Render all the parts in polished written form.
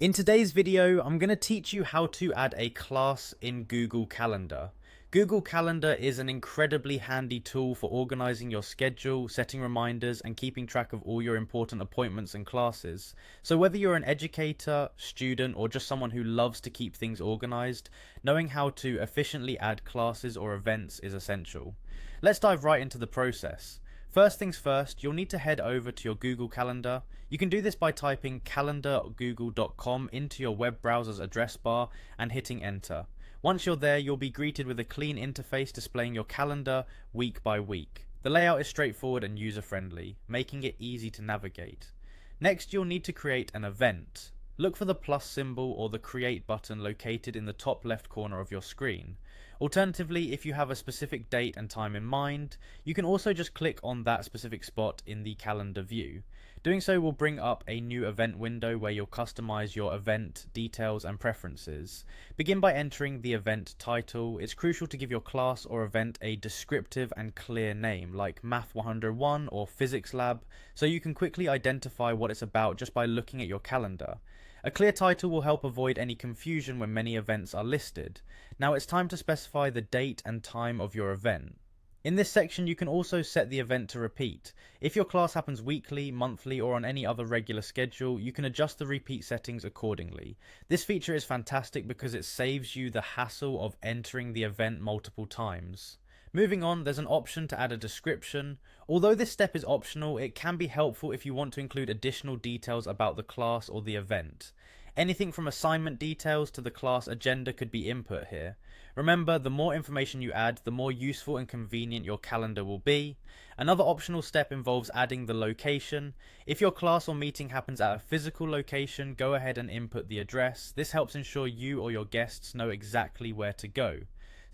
In today's video, I'm going to teach you how to add a class in Google Calendar. Google Calendar is an incredibly handy tool for organizing your schedule, setting reminders, and keeping track of all your important appointments and classes. So whether you're an educator, student, or just someone who loves to keep things organized, knowing how to efficiently add classes or events is essential. Let's dive right into the process. First things first, you'll need to head over to your Google Calendar. You can do this by typing calendar.google.com into your web browser's address bar and hitting enter. Once you're there, you'll be greeted with a clean interface displaying your calendar week by week. The layout is straightforward and user-friendly, making it easy to navigate. Next, you'll need to create an event. Look for the plus symbol or the create button located in the top left corner of your screen. Alternatively, if you have a specific date and time in mind, you can also just click on that specific spot in the calendar view. Doing so will bring up a new event window where you'll customize your event details and preferences. Begin by entering the event title. It's crucial to give your class or event a descriptive and clear name like Math 101 or Physics Lab, so you can quickly identify what it's about just by looking at your calendar. A clear title will help avoid any confusion when many events are listed. Now it's time to specify the date and time of your event. In this section you can also set the event to repeat. If your class happens weekly, monthly, or on any other regular schedule, you can adjust the repeat settings accordingly. This feature is fantastic because it saves you the hassle of entering the event multiple times. Moving on, there's an option to add a description. Although this step is optional, it can be helpful if you want to include additional details about the class or the event. Anything from assignment details to the class agenda could be input here. Remember, the more information you add, the more useful and convenient your calendar will be. Another optional step involves adding the location. If your class or meeting happens at a physical location, go ahead and input the address. This helps ensure you or your guests know exactly where to go.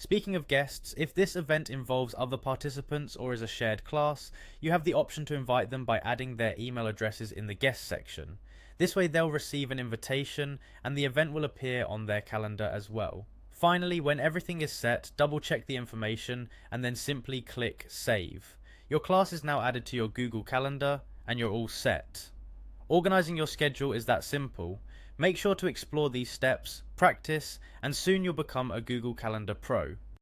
Speaking of guests, if this event involves other participants or is a shared class, you have the option to invite them by adding their email addresses in the guest section. This way they'll receive an invitation and the event will appear on their calendar as well. Finally, when everything is set, double check the information and then simply click Save. Your class is now added to your Google Calendar and you're all set. Organizing your schedule is that simple. Make sure to explore these steps, practice, and soon you'll become a Google Calendar Pro.